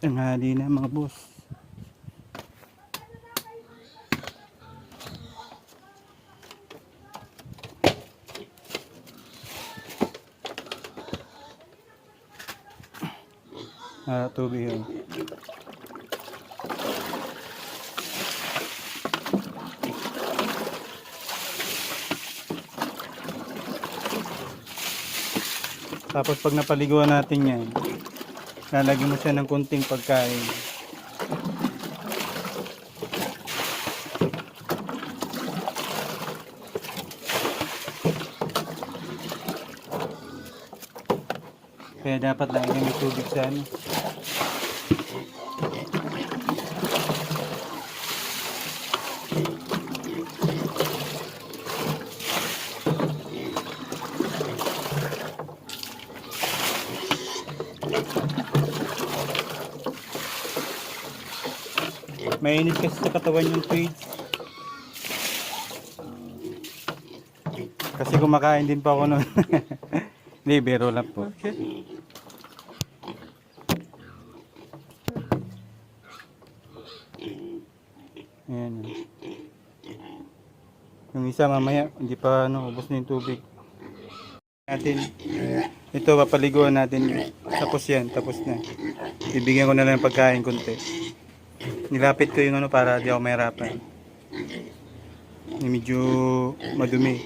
Tanghali na mga boss. Tubig yun. Tapos pag napaliguan natin yan, lalagyan mo siya ng kunting pagkain. Kaya dapat lagyan may tubig sa ano. Mainit kasi sa katawan yung feeds. Kasi kumakain din pa ako nun. Hindi, biro lang po. Ayan. Yung isa mamaya, hindi pa ubos na yung tubig. Natin. Ito, papaliguan natin. Tapos yan, tapos na. Bibigyan ko na lang ng pagkain konti. Nilapit ko yung para di ako mahirapan. Medyo madumi.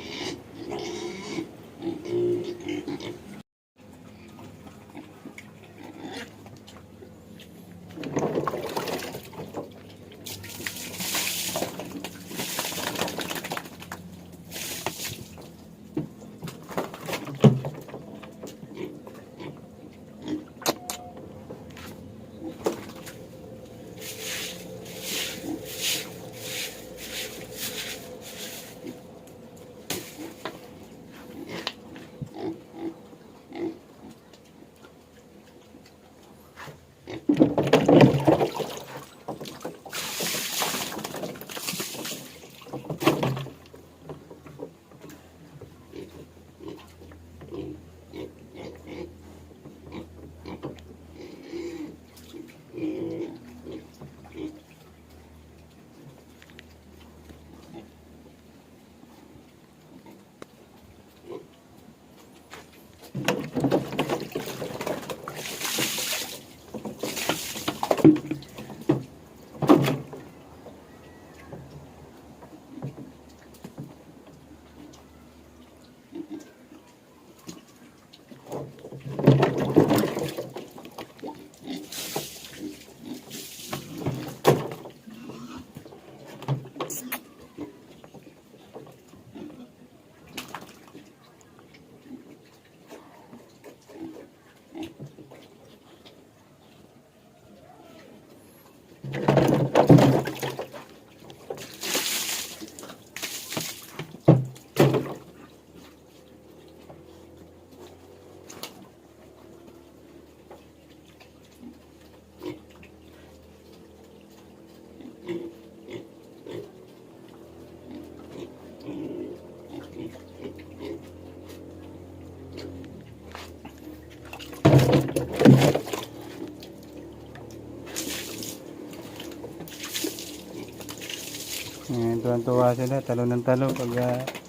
Tuwan-tuwa sila, talo ng talo pag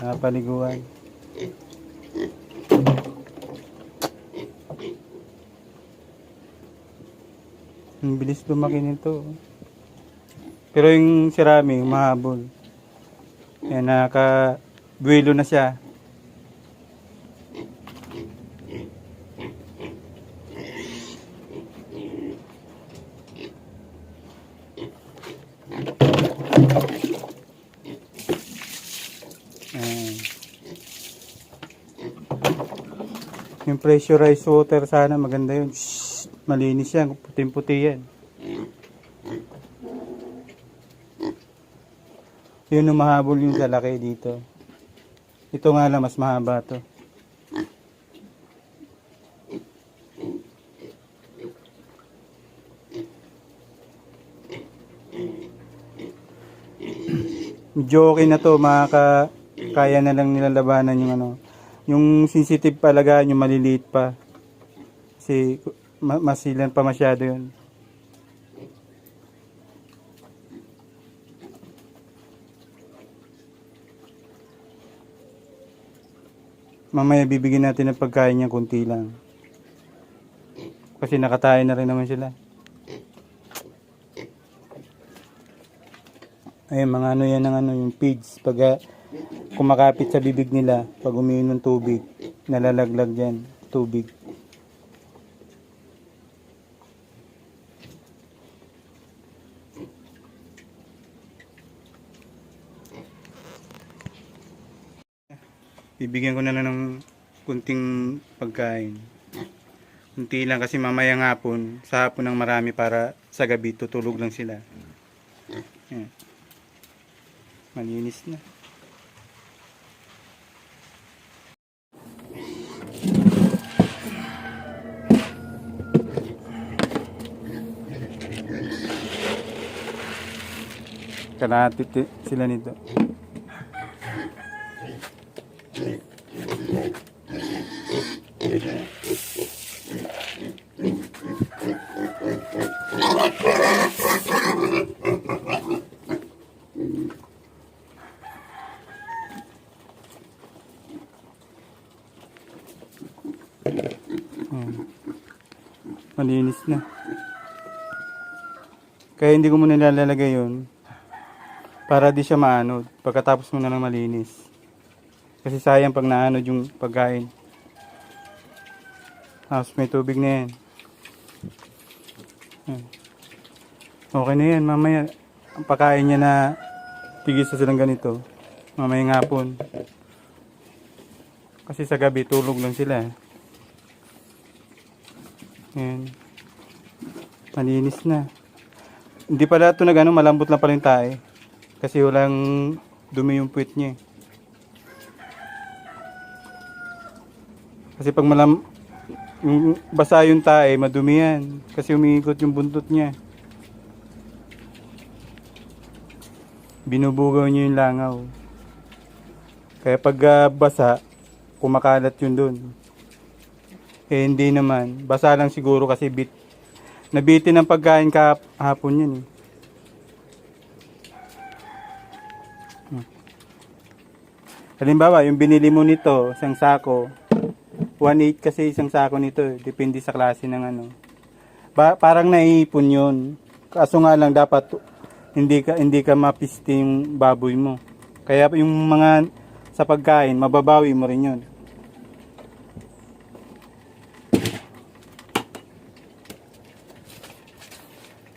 napaliguan. Ang bilis lumaki nito. Pero yung sirami, mahabol. Yan, naka-buwelo na siya. Yung pressurized water sana maganda yun. Shhh, malinis yan, puting-puti yan. Yun yung mahabol yung lalaki dito. Ito nga lang mas mahaba to. Medyo okay na to, kaya na lang nilalabanan yung yung sensitive palagaan, yung maliliit pa. Kasi masilan pa masyado yun. Mamaya bibigyan natin ng pagkain niya kunti lang. Kasi nakatayo na rin naman sila. Ay, mga ano yan ng ano, yung pigs. Pag kumakapit sa bibig nila, pag umiinom ng tubig, nalalaglag yan, tubig. Bibigyan ko na lang ng kunting pagkain. Kunti lang kasi mamayang hapon, sa hapon ng marami para sa gabi tutulog lang sila. Yan. Malinis na. Kalahati sila nito. Malinis na. Kaya hindi ko muna nilalagay yun para di siya maanod pagkatapos mo na lang malinis. Kasi sayang pag naanod yung pagkain. Tapos may tubig na yan. Okay na yan. Mamaya ang pagkain niya na tigisa silang ganito. Mamaya ng hapon. Kasi sa gabi tulog lang sila. Ayan. Malinis na. Hindi pala ito malambot lang pala yung tae. Kasi walang dumi yung puwit niya. Kasi pag yung basa yung tae, madumi yan. Kasi umiikot yung buntot niya. Binubugaw niya yung langaw. Kaya pag basa, kumakalat yun dun. Eh hindi naman. Basa lang siguro kasi nabitin ng pagkain kahapon yun. Halimbawa, yung binili mo nito, isang sako, 1.8 kasi isang sako nito. Depende sa klase ng ano. Parang naiipon yun. Kaso nga lang dapat hindi ka mapiste yung baboy mo. Kaya yung mga sa pagkain, mababawi mo rin yun.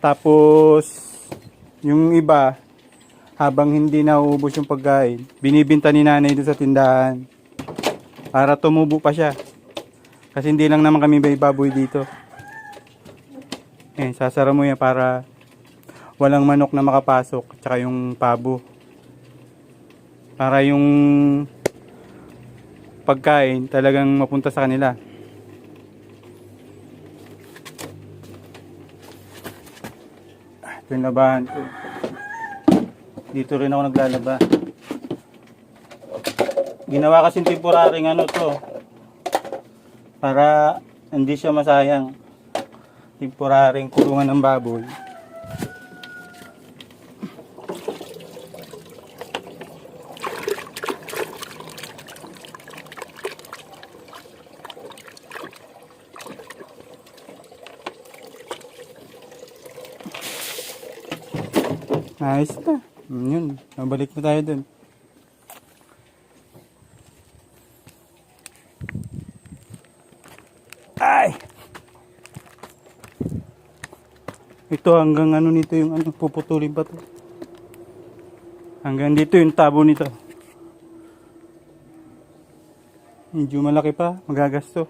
Tapos, yung iba, habang hindi nauubos yung pagkain, binibinta ni nanay doon sa tindahan para tumubo pa siya. Kasi hindi lang naman kami may baboy dito. Sasara mo yan para walang manok na makapasok, tsaka yung pabo. Para yung pagkain talagang mapunta sa kanila. Ito yung labahan ko. Dito rin ako naglalaba. Ginawa kasing temporaring to. Para hindi siya masayang. Temporaring kulungan ng baboy. Ayos na. Yun. Mabalik na tayo dun. Ay! Ito hanggang nito yung puputulin pa to. Hanggang dito yung tabo nito. Medyo malaki pa. Magagasto.